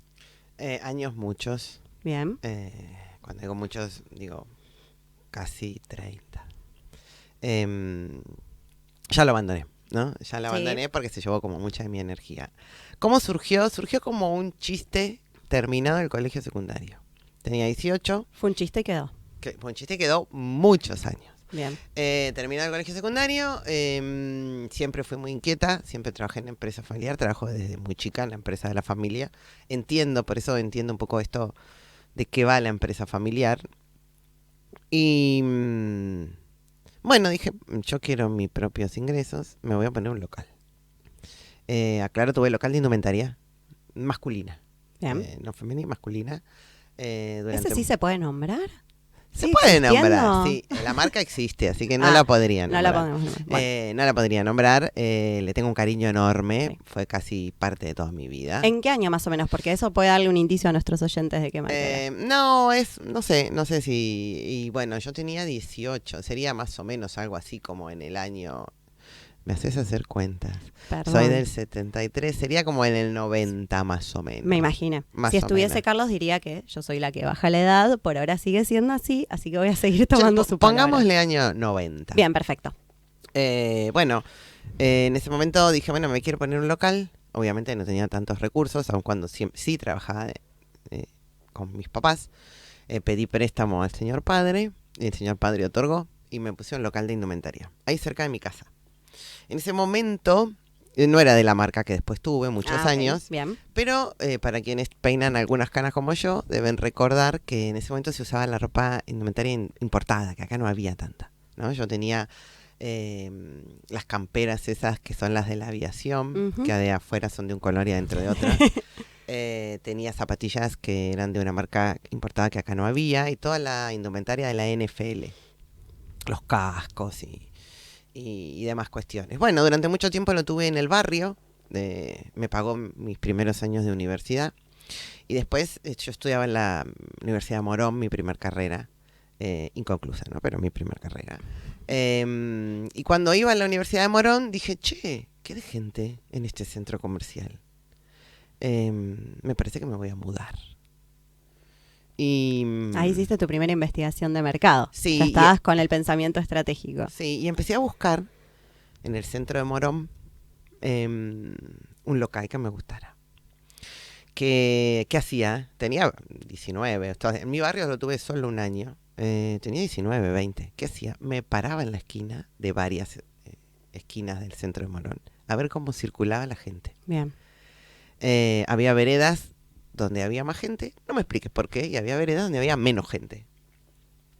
Años muchos. Bien. Cuando digo muchos, digo casi 30. Ya lo abandoné, ¿no? Ya lo abandoné porque se llevó como mucha de mi energía. ¿Cómo surgió? Surgió como un chiste terminado el colegio secundario. Tenía 18. Fue un chiste y quedó. Fue un chiste que quedó muchos años. Bien. Terminado el colegio secundario, siempre fui muy inquieta, siempre trabajé en empresa familiar, trabajo desde muy chica en la empresa de la familia. Por eso entiendo un poco esto de qué va la empresa familiar. Y bueno, dije, yo quiero mis propios ingresos, me voy a poner un local. Aclaro, tuve local de indumentaria masculina. Bien. No femenina, masculina. ¿Ese sí se puede nombrar? Se puede nombrar, sí. La marca existe, así que no la podría nombrar. No la podemos nombrar. Bueno. No la podría nombrar. Le tengo un cariño enorme. Sí. Fue casi parte de toda mi vida. ¿En qué año más o menos? Porque eso puede darle un indicio a nuestros oyentes de qué marca era. No sé si... Y bueno, yo tenía 18. Sería más o menos algo así como en el año... Me haces hacer cuentas. Perdón. Soy del 73, sería como en el 90 más o menos. Me imaginé. Más si o estuviese menos. Carlos diría que yo soy la que baja la edad, por ahora sigue siendo así que voy a seguir tomando su palabra. Pongámosle año 90. Bien, perfecto. Bueno, en ese momento dije, bueno, me quiero poner un local. Obviamente no tenía tantos recursos, aun cuando sí trabajaba con mis papás. Pedí préstamo al señor padre, y el señor padre otorgó, y me puse un local de indumentaria, ahí cerca de mi casa. En ese momento, no era de la marca que después tuve muchos años, bien. pero para quienes peinan algunas canas como yo, deben recordar que en ese momento se usaba la ropa indumentaria importada, que acá no había tanta, ¿no? Yo tenía las camperas esas que son las de la aviación, que de afuera son de un color y adentro de otro. Tenía zapatillas que eran de una marca importada que acá no había, y toda la indumentaria de la NFL, los cascos y demás cuestiones. Bueno, durante mucho tiempo lo tuve en el barrio, me pagó mis primeros años de universidad, y después yo estudiaba en la Universidad de Morón, mi primer carrera, inconclusa, ¿no? Pero mi primer carrera. Y cuando iba a la Universidad de Morón, dije, che, ¿qué de gente en este centro comercial? Me parece que me voy a mudar. Y Ahí hiciste tu primera investigación de mercado. Sí, Ya estabas con el pensamiento estratégico. sí, y empecé a buscar en el centro de Morón un local que me gustara. ¿Qué hacía? Tenía 19. En mi barrio lo tuve solo un año. Tenía 19, 20. ¿Qué hacía? Me paraba en la esquina de varias esquinas del centro de Morón a ver cómo circulaba la gente. Bien. Había veredas donde había más gente, no me expliques por qué, y había veredas donde había menos gente.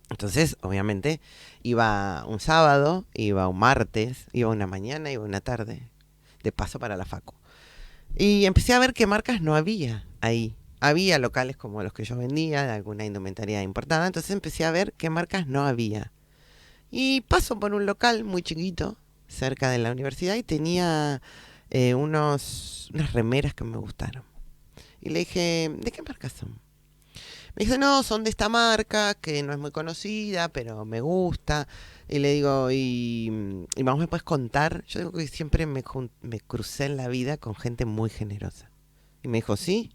Entonces, obviamente, iba un sábado, iba un martes, iba una mañana, iba una tarde, de paso para la facu. Y empecé a ver qué marcas no había ahí. Había locales como los que yo vendía, de alguna indumentaria importada, entonces empecé a ver qué marcas no había. Y paso por un local muy chiquito, cerca de la universidad, y tenía unas remeras que me gustaron. Y le dije, ¿de qué marca son? Me dice, no, son de esta marca, que no es muy conocida, pero me gusta. Y le digo, ¿y vos me puedes contar? Yo digo que siempre me crucé en la vida con gente muy generosa. Y me dijo, ¿sí?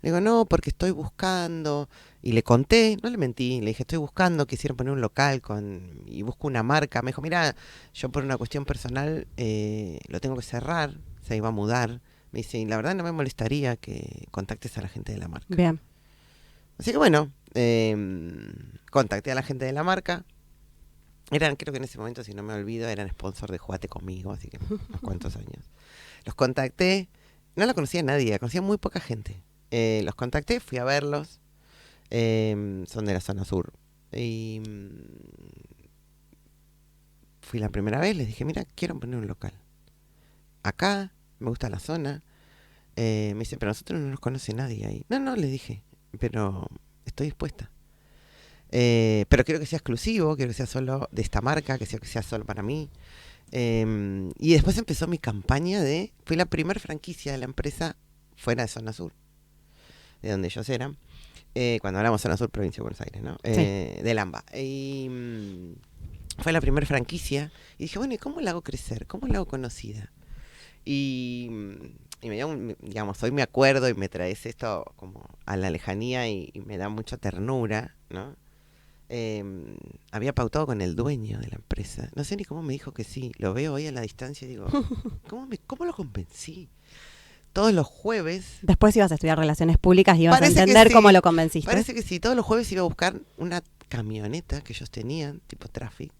Le digo, no, porque estoy buscando. Y le conté, no le mentí, le dije, estoy buscando, quisiera poner un local y busco una marca. Me dijo, mira, yo por una cuestión personal lo tengo que cerrar, se iba a mudar. Me dice, y la verdad no me molestaría que contactes a la gente de la marca. Bien. Así que bueno, contacté a la gente de la marca. Creo que en ese momento, si no me olvido, eran sponsor de Jugate Conmigo, así que unos cuantos años. Los contacté, no la conocía nadie, conocía muy poca gente. Los contacté, fui a verlos, son de la zona sur. Y fui la primera vez, les dije, mira, quiero poner un local. Acá, me gusta la zona. Me dice, pero nosotros no nos conoce nadie ahí. No, les dije, pero estoy dispuesta. Pero quiero que sea exclusivo, quiero que sea solo de esta marca, que sea solo para mí. Y después empezó mi campaña fui la primera franquicia de la empresa fuera de Zona Sur, de donde ellos eran, cuando hablamos Zona Sur, provincia de Buenos Aires, ¿no? Sí. Del AMBA. Y fue la primera franquicia. Y dije, bueno, ¿y cómo la hago crecer? ¿Cómo la hago conocida? Y me dio digamos, hoy me acuerdo y me traes esto como a la lejanía y me da mucha ternura, ¿no? Había pautado con el dueño de la empresa. No sé ni cómo me dijo que sí. Lo veo hoy a la distancia y digo, ¿cómo lo convencí? Todos los jueves... Después ibas a estudiar relaciones públicas y ibas a Parece que entender sí, cómo lo convenciste. Parece que sí. Todos los jueves iba a buscar una camioneta que ellos tenían, tipo Traffic,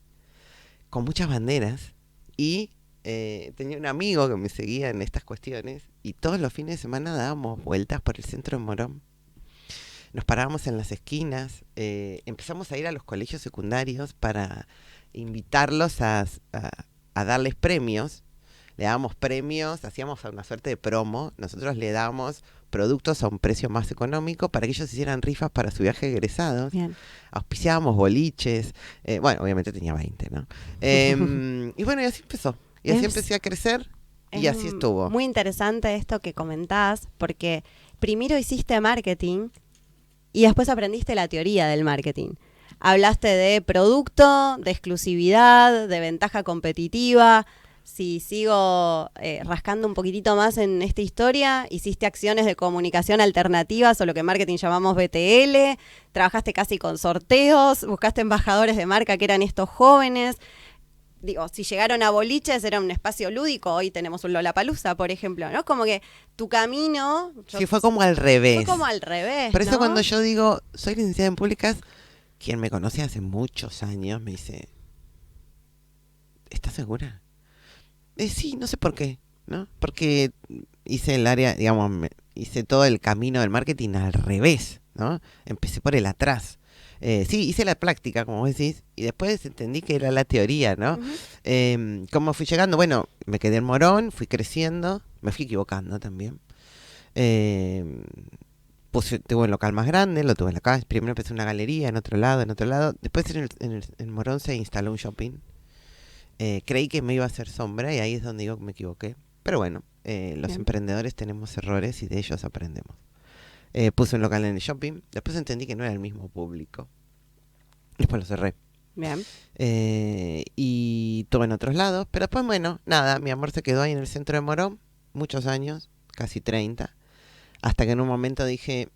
con muchas banderas. Y tenía un amigo que me seguía en estas cuestiones. Y todos los fines de semana dábamos vueltas por el centro de Morón. Nos parábamos en las esquinas, empezamos a ir a los colegios secundarios para invitarlos a darles premios. Le dábamos premios, hacíamos una suerte de promo. Nosotros le dábamos productos a un precio más económico para que ellos hicieran rifas para su viaje de egresados. Bien. Auspiciábamos boliches. Bueno, obviamente tenía 20, ¿no? Y bueno, y así empezó. Y así empecé a crecer y así estuvo. Muy interesante esto que comentás, porque primero hiciste marketing y después aprendiste la teoría del marketing. Hablaste de producto, de exclusividad, de ventaja competitiva. Si sigo rascando un poquitito más en esta historia, hiciste acciones de comunicación alternativas o lo que en marketing llamamos BTL, trabajaste casi con sorteos, buscaste embajadores de marca que eran estos jóvenes. Digo, si llegaron a boliches, era un espacio lúdico. Hoy tenemos un Lollapalooza, por ejemplo, ¿no? Como que tu camino... Sí, fue como al revés. Fue como al revés, Por eso ¿no? cuando yo digo, soy licenciada en públicas, quien me conoce hace muchos años me dice, ¿estás segura? Sí, no sé por qué, ¿no? Porque hice el área, digamos, hice todo el camino del marketing al revés, ¿no? Empecé por el atrás. Sí, hice la práctica, como vos decís, y después entendí que era la teoría, ¿no? Uh-huh. ¿Cómo fui llegando? Bueno, me quedé en Morón, fui creciendo, me fui equivocando también. Tuve un local más grande, lo tuve en la calle. Primero empecé una galería en otro lado. Después en Morón se instaló un shopping. Creí que me iba a hacer sombra y ahí es donde digo que me equivoqué. Pero bueno, los Bien. emprendedores tenemos errores y de ellos aprendemos. Puse un local en el shopping. Después entendí que no era el mismo público. Después lo cerré. Bien. Y todo en otros lados. Pero después, bueno, nada, mi amor se quedó ahí en el centro de Morón muchos años, casi 30, hasta que en un momento dije,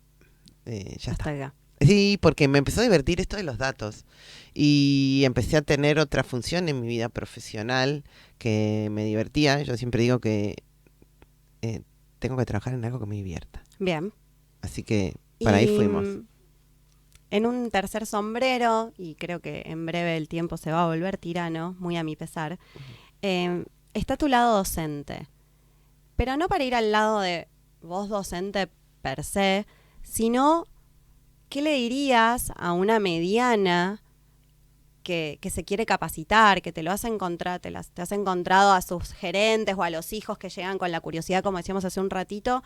ya Hasta está. acá. Sí, porque me empezó a divertir esto de los datos y empecé a tener otra función en mi vida profesional que me divertía. Yo siempre digo que tengo que trabajar en algo que me divierta. Bien. Así que para ahí fuimos. En un tercer sombrero, y creo que en breve el tiempo se va a volver tirano, muy a mi pesar, está tu lado docente. Pero no para ir al lado de vos docente per se, sino ¿qué le dirías a una mediana que se quiere capacitar, que te lo has encontrado, te has encontrado a sus gerentes o a los hijos que llegan con la curiosidad, como decíamos hace un ratito,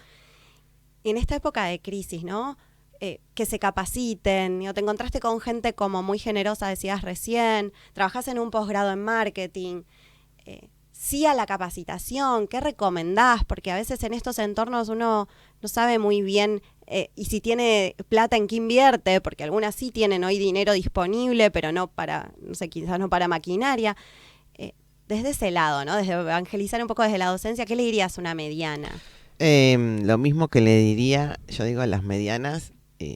en esta época de crisis, ¿no? Que se capaciten, ¿no? Te encontraste con gente como muy generosa, decías recién, trabajás en un posgrado en marketing, sí a la capacitación, ¿qué recomendás? Porque a veces en estos entornos uno no sabe muy bien y si tiene plata en qué invierte, porque algunas sí tienen hoy dinero disponible, pero no para, no sé, quizás no para maquinaria. Desde ese lado, ¿no? Desde evangelizar un poco desde la docencia, ¿qué le dirías a una mediana? Lo mismo que le diría, yo digo a las medianas,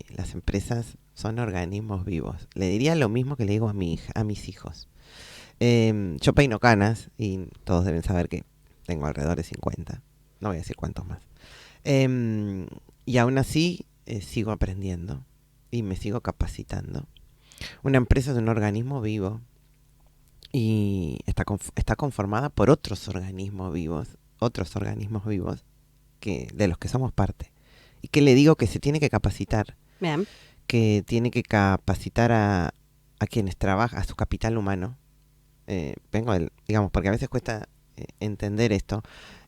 las empresas son organismos vivos. Le diría lo mismo que le digo a mi hija, a mis hijos. Yo peino canas y todos deben saber que tengo alrededor de 50. No voy a decir cuántos más. Y aún así sigo aprendiendo y me sigo capacitando. Una empresa es un organismo vivo y está conformada por otros organismos vivos de los que somos parte. Y que le digo que se tiene que capacitar. Bien. Que tiene que capacitar a quienes trabajan, a su capital humano. Digamos, porque a veces cuesta entender esto,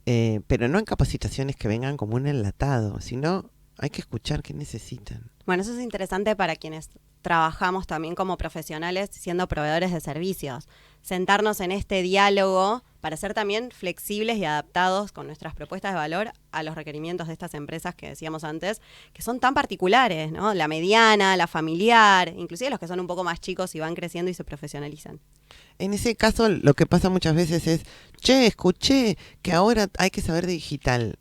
pero no en capacitaciones que vengan como un enlatado, sino hay que escuchar qué necesitan. Bueno, eso es interesante para quienes trabajamos también como profesionales siendo proveedores de servicios. Sentarnos en este diálogo para ser también flexibles y adaptados con nuestras propuestas de valor a los requerimientos de estas empresas que decíamos antes, que son tan particulares, ¿no? La mediana, la familiar, inclusive los que son un poco más chicos y van creciendo y se profesionalizan. En ese caso, lo que pasa muchas veces es, escuché que ahora hay que saber de digital.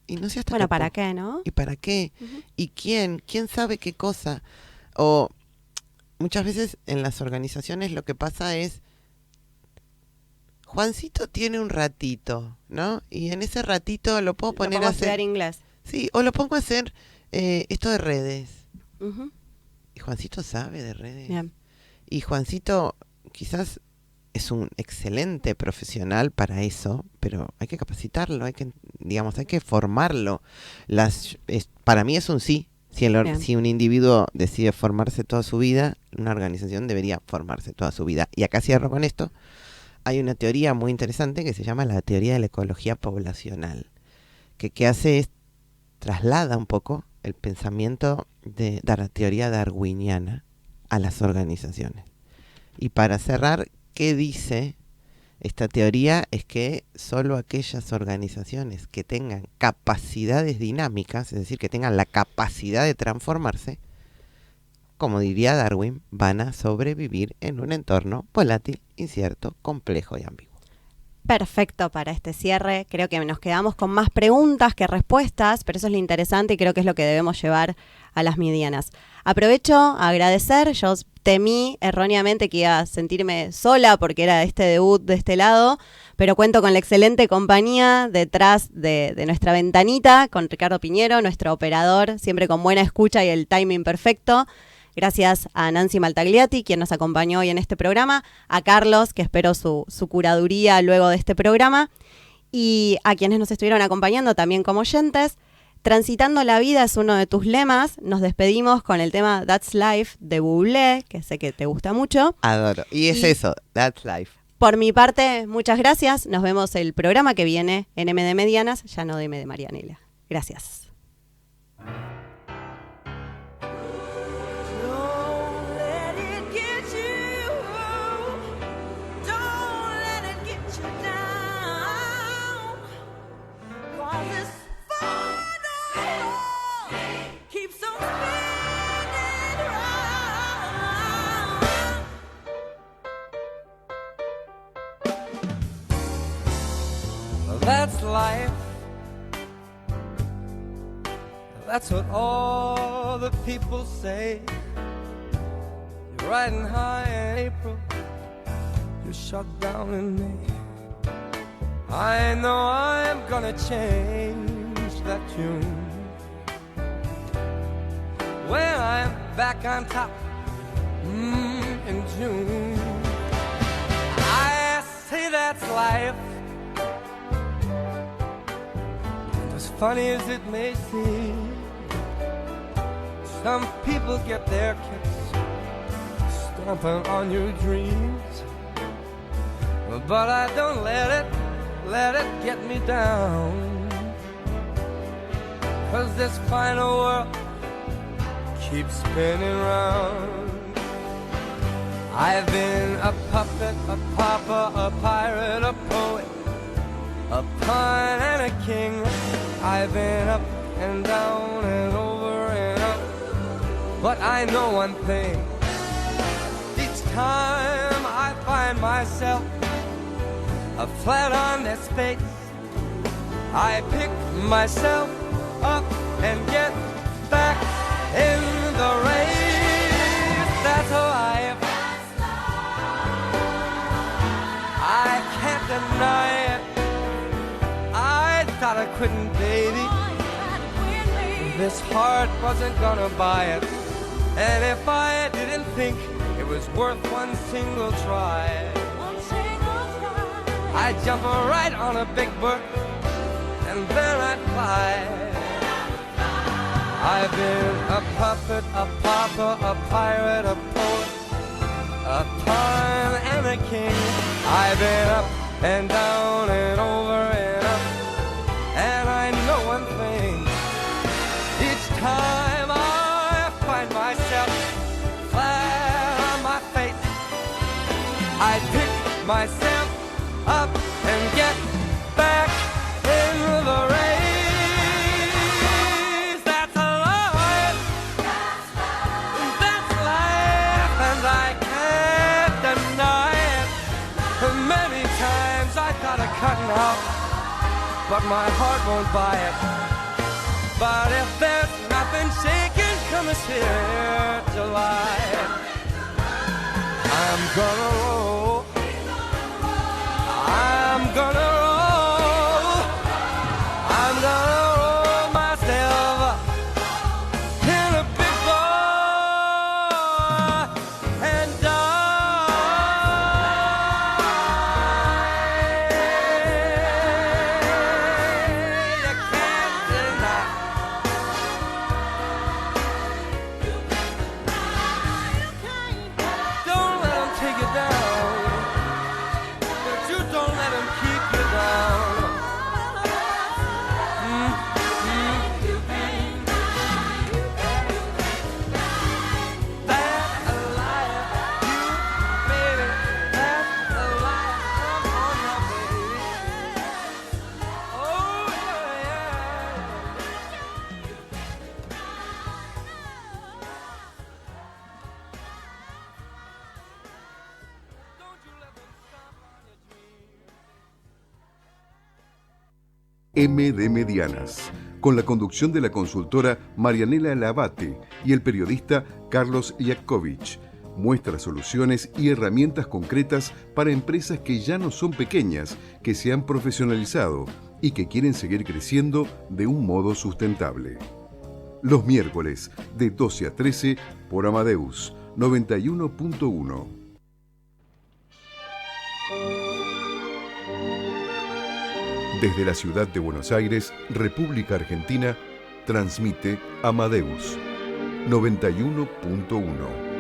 Y no sé hasta bueno, qué ¿para qué, no? ¿Y para qué? Uh-huh. ¿Y quién? ¿Quién sabe qué cosa? O muchas veces en las organizaciones lo que pasa es, Juancito tiene un ratito, ¿no? Y en ese ratito lo puedo poner a hacer... estudiar inglés. Sí, o lo pongo a hacer esto de redes. Uh-huh. Y Juancito sabe de redes. Bien. Y Juancito quizás es un excelente profesional para eso, pero hay que capacitarlo, hay que formarlo. Para mí es un sí. Si un individuo decide formarse toda su vida, una organización debería formarse toda su vida. Y acá cierro con esto. Hay una teoría muy interesante que se llama la teoría de la ecología poblacional, que hace es traslada un poco el pensamiento de la teoría darwiniana a las organizaciones. Y para cerrar, ¿qué dice esta teoría? Es que solo aquellas organizaciones que tengan capacidades dinámicas, es decir, que tengan la capacidad de transformarse, como diría Darwin, van a sobrevivir en un entorno volátil, incierto, complejo y ambiguo. Perfecto para este cierre. Creo que nos quedamos con más preguntas que respuestas, pero eso es lo interesante y creo que es lo que debemos llevar a las medianas. Aprovecho a agradecer. Yo temí erróneamente que iba a sentirme sola porque era este debut de este lado, pero cuento con la excelente compañía detrás de nuestra ventanita, con Ricardo Piñero, nuestro operador, siempre con buena escucha y el timing perfecto. Gracias a Nancy Maltagliati, quien nos acompañó hoy en este programa, a Carlos, que espero su curaduría luego de este programa, y a quienes nos estuvieron acompañando también como oyentes. Transitando la vida es uno de tus lemas. Nos despedimos con el tema That's Life de Bublé, que sé que te gusta mucho. Adoro. Y eso, That's Life. Por mi parte, muchas gracias. Nos vemos el programa que viene en M de Medianas, ya no de M de Marianela. Gracias. That's life. That's what all the people say. You're riding high in April, you're shut down in May. I know I'm gonna change that tune when I'm back on top in June. I say that's life. And as funny as it may seem, some people get their kicks stomping on your dreams. But I don't let it get me down. 'Cause this final world keeps spinning round. I've been a puppet, a pauper, a pirate, a poet, a pawn and a king. I've been up and down and over and up. But I know one thing. Each time I find myself flat on this face, I pick myself up and get back in the race. That's life. I can't deny it. I thought I couldn't, baby. This heart wasn't gonna buy it. And if I didn't think it was worth one single try, I'd jump right on a big bird and then I'd fly. I've been a puppet, a pauper, a pirate, a poet, a pawn and a king. I've been up and down and over and up. And I know one thing. Each time I find myself flat on my face, I pick myself up and get back in the race. That's life. That's life, and I can't deny it. Many times I thought of cutting out, but my heart won't buy it. But if there's nothing shaking come this here July, I'm gonna roll. I'm gonna roll. I'm gonna roll myself in a big ball and die. You can't deny. Don't let them take you down. Don't let him keep you down. That's a liar, you baby. That's a liar. Come on now, baby. Oh yeah. Don't you let them stop on your dreams. M de Medianas, con la conducción de la consultora Marianela Labate y el periodista Carlos Yakovich. Muestra soluciones y herramientas concretas para empresas que ya no son pequeñas, que se han profesionalizado y que quieren seguir creciendo de un modo sustentable. Los miércoles, de 12 a 13, por Amadeus 91.1. Desde la ciudad de Buenos Aires, República Argentina, transmite Amadeus 91.1.